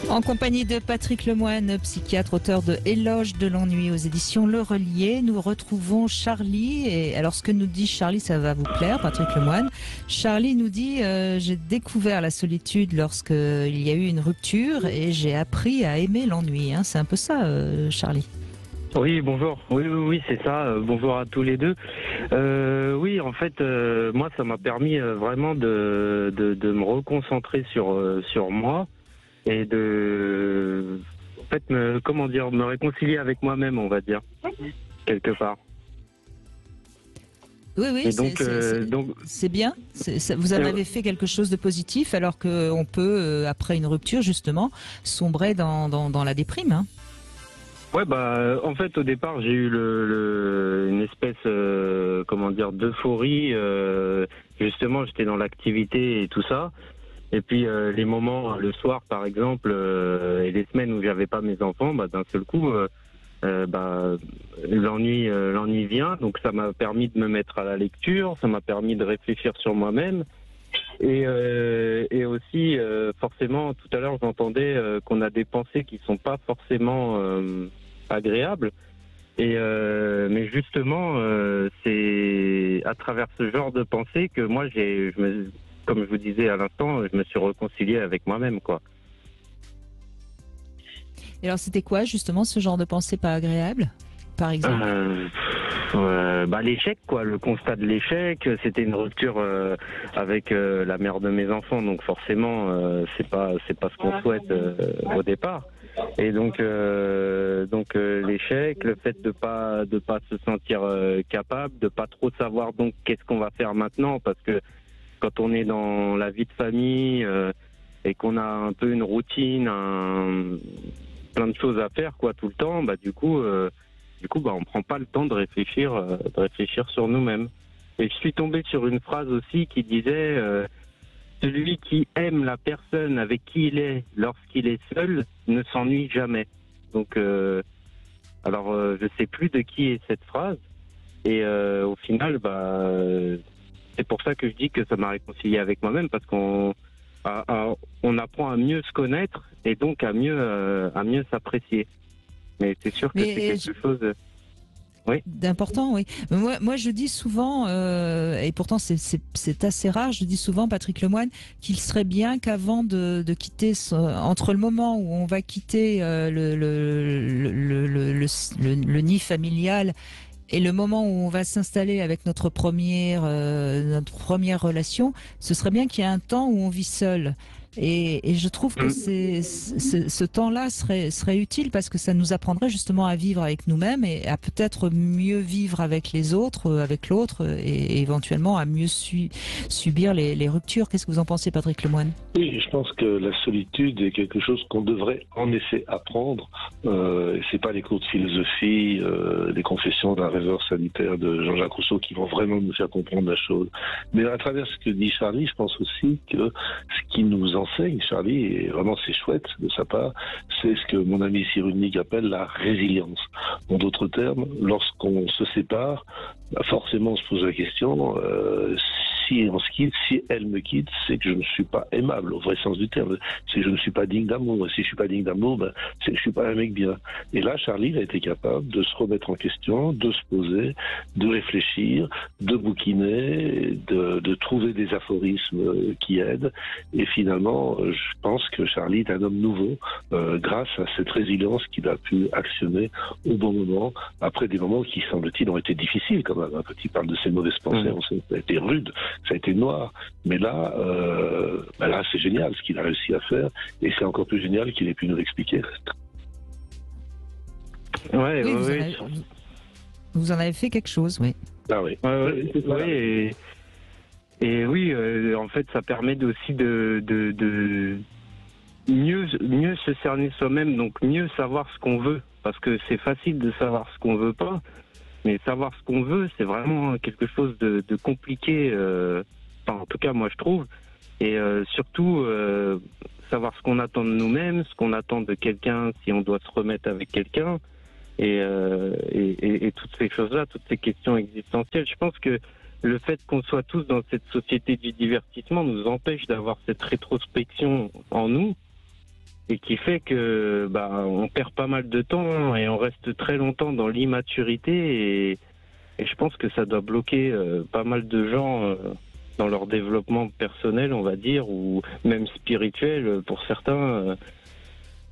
En compagnie de Patrick Lemoine, psychiatre, auteur de Éloge de l'ennui aux éditions Le Relier, nous retrouvons Charlie. Et alors, ce que nous dit Charlie, ça va vous plaire, Patrick Lemoine. Charlie nous dit j'ai découvert la solitude lorsqu'il y a eu une rupture et j'ai appris à aimer l'ennui. Hein, c'est un peu ça, Charlie. Oui, bonjour. Oui, c'est ça. Bonjour à tous les deux. Oui, en fait, moi, ça m'a permis vraiment de me reconcentrer sur moi et en fait, me réconcilier avec moi-même, on va dire, quelque part. Oui, Et donc, c'est bien. Vous en avez fait quelque chose de positif, alors qu'on peut, après une rupture, justement, sombrer dans la déprime. Hein. Ouais, en fait, au départ, j'ai eu une espèce, d'euphorie. Justement, j'étais dans l'activité et tout ça. Et puis, les moments, le soir, par exemple, et les semaines où j'avais pas mes enfants, d'un seul coup, l'ennui vient. Donc, ça m'a permis de me mettre à la lecture, ça m'a permis de réfléchir sur moi-même. Et aussi, forcément, tout à l'heure, j'entendais qu'on a des pensées qui sont pas forcément agréable. Mais justement, c'est à travers ce genre de pensée que moi, comme je vous disais à l'instant, je me suis réconcilié avec moi-même, quoi. Et alors, c'était quoi, justement, ce genre de pensée pas agréable, par exemple L'échec, quoi, le constat de l'échec. C'était une rupture avec la mère de mes enfants, donc forcément, c'est pas ce qu'on souhaite au départ. Et donc l'échec, le fait de pas se sentir capable, de pas trop savoir donc qu'est-ce qu'on va faire maintenant, parce que quand on est dans la vie de famille et qu'on a un peu une routine, plein de choses à faire quoi tout le temps, du coup on prend pas le temps de réfléchir sur nous-mêmes. Et je suis tombé sur une phrase aussi qui disait celui qui aime la personne avec qui il est lorsqu'il est seul ne s'ennuie jamais. Donc, je sais plus de qui est cette phrase. Et au final, c'est pour ça que je dis que ça m'a réconcilié avec moi-même, parce qu'on apprend à mieux se connaître et donc à mieux s'apprécier. Mais c'est sûr que c'est quelque chose. Oui. D'important, oui. Moi, je dis souvent, et pourtant c'est assez rare, je dis souvent, Patrick Lemoine, qu'il serait bien qu'avant de quitter, entre le moment où on va quitter le nid familial et le moment où on va s'installer avec notre première relation, ce serait bien qu'il y ait un temps où on vit seul. Et je trouve que ce temps-là serait utile, parce que ça nous apprendrait justement à vivre avec nous-mêmes et à peut-être mieux vivre avec les autres, avec l'autre, et éventuellement à mieux subir les ruptures. Qu'est-ce que vous en pensez, Patrick Lemoine ? Oui, je pense que la solitude est quelque chose qu'on devrait en effet apprendre. C'est pas les cours de philosophie, les confessions d'un rêveur sanitaire de Jean-Jacques Rousseau qui vont vraiment nous faire comprendre la chose. Mais à travers ce que dit Charlie, je pense aussi que ce qui nous enseigne, Charlie, et vraiment c'est chouette de sa part, c'est ce que mon ami Cyrulnik appelle la résilience. En d'autres termes, lorsqu'on se sépare, forcément on se pose la question, si on se quitte, si elle me quitte, c'est que je ne suis pas aimable, au vrai sens du terme. C'est que je ne suis pas digne d'amour. Et si je suis pas digne d'amour, c'est que je suis pas un mec bien. Et là, Charlie a été capable de se remettre en question, de se poser, de réfléchir, de bouquiner, de trouver des aphorismes qui aident. Et finalement, je pense que Charlie est un homme nouveau, grâce à cette résilience qu'il a pu actionner au bon moment, après des moments qui, semble-t-il, ont été difficiles quand même. Quand il parle de ses mauvaises pensées, on sait que ça a été rude, ça a été noir. Mais là, là, c'est génial ce qu'il a réussi à faire, et c'est encore plus génial qu'il ait pu nous l'expliquer. Ouais, oui, vous en avez fait quelque chose, oui. Ah oui. Et oui, en fait, ça permet aussi de mieux se cerner soi-même, donc mieux savoir ce qu'on veut, parce que c'est facile de savoir ce qu'on veut pas, mais savoir ce qu'on veut, c'est vraiment quelque chose de compliqué. En tout cas, moi, je trouve. Et surtout, savoir ce qu'on attend de nous-mêmes, ce qu'on attend de quelqu'un, si on doit se remettre avec quelqu'un, et toutes ces choses-là, toutes ces questions existentielles. Je pense que le fait qu'on soit tous dans cette société du divertissement nous empêche d'avoir cette rétrospection en nous. et qui fait que on perd pas mal de temps et on reste très longtemps dans l'immaturité et je pense que ça doit bloquer pas mal de gens dans leur développement personnel, on va dire, ou même spirituel pour certains.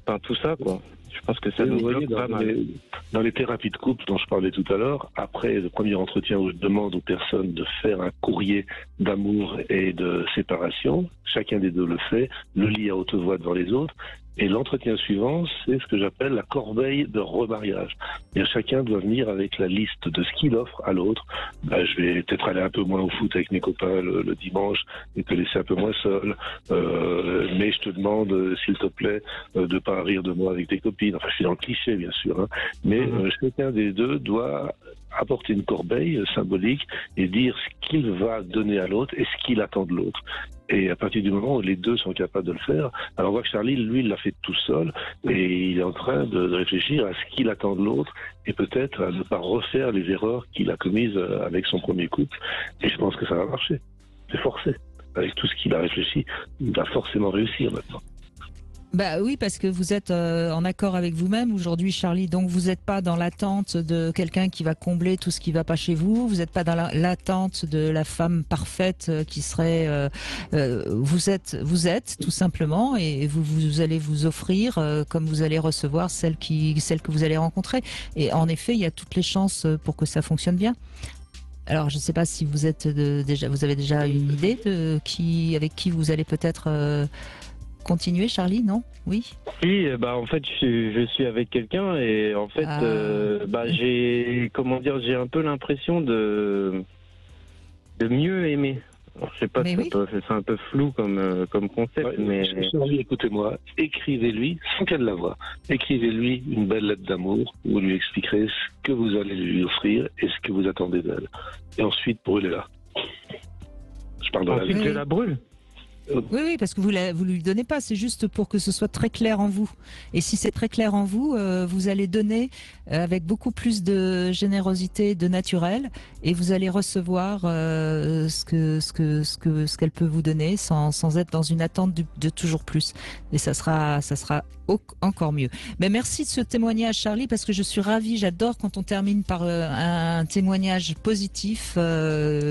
Enfin, tout ça, quoi. Je pense que ça nous bloque pas mal. Dans les thérapies de couple dont je parlais tout à l'heure, après le premier entretien où je demande aux personnes de faire un courrier d'amour et de séparation, chacun des deux le fait, le lit à haute voix devant les autres, et l'entretien suivant, c'est ce que j'appelle la corbeille de remariage. Et chacun doit venir avec la liste de ce qu'il offre à l'autre. Je vais peut-être aller un peu moins au foot avec mes copains le dimanche et te laisser un peu moins seul. Mais je te demande, s'il te plaît, de pas rire de moi avec tes copines. Enfin, je suis dans le cliché, bien sûr. Hein. Mais chacun des deux doit apporter une corbeille symbolique et dire ce qu'il va donner à l'autre et ce qu'il attend de l'autre. Et à partir du moment où les deux sont capables de le faire, alors on voit que Charlie, lui, il l'a fait tout seul et il est en train de réfléchir à ce qu'il attend de l'autre et peut-être à ne pas refaire les erreurs qu'il a commises avec son premier couple. Et je pense que ça va marcher. C'est forcé. Avec tout ce qu'il a réfléchi, il va forcément réussir maintenant. Bah oui, parce que vous êtes en accord avec vous-même aujourd'hui, Charlie. Donc vous n'êtes pas dans l'attente de quelqu'un qui va combler tout ce qui va pas chez vous. Vous n'êtes pas dans l'attente de la femme parfaite qui serait. Vous êtes tout simplement, et vous allez vous offrir comme vous allez recevoir celle que vous allez rencontrer. Et en effet, il y a toutes les chances pour que ça fonctionne bien. Alors, je ne sais pas si vous êtes vous avez déjà une idée de avec qui vous allez peut-être. Continuer, Charlie, non? Oui. Oui, en fait, je suis avec quelqu'un et en fait, j'ai un peu l'impression de mieux aimer. Alors, je sais pas, c'est un peu flou comme concept, mais... Charlie, écoutez-moi, écrivez-lui, sans qu'elle la voie, écrivez-lui une belle lettre d'amour où vous lui expliquerez ce que vous allez lui offrir et ce que vous attendez d'elle. Et ensuite, brûlez-la. Je parle de la vie. Ensuite, je la brûle. Oui, parce que vous lui donnez pas, c'est juste pour que ce soit très clair en vous. Et si c'est très clair en vous, vous allez donner avec beaucoup plus de générosité, de naturel, et vous allez recevoir ce qu'elle peut vous donner sans être dans une attente de toujours plus. Et ça sera encore mieux. Mais merci de ce témoignage, Charlie, parce que je suis ravie, j'adore quand on termine par un témoignage positif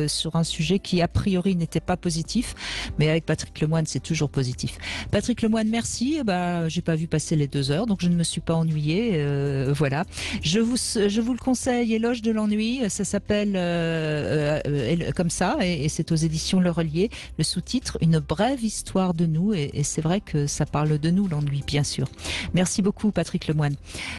sur un sujet qui a priori n'était pas positif, mais avec Patrick Lemoine, c'est toujours positif. Patrick Lemoine, merci. J'ai pas vu passer les 2 heures, donc je ne me suis pas ennuyée. Voilà. Je vous le conseille, Éloge de l'ennui. Ça s'appelle comme ça, et c'est aux éditions Le Relier. Le sous-titre, Une brève histoire de nous. Et c'est vrai que ça parle de nous, l'ennui, bien sûr. Merci beaucoup, Patrick Lemoine.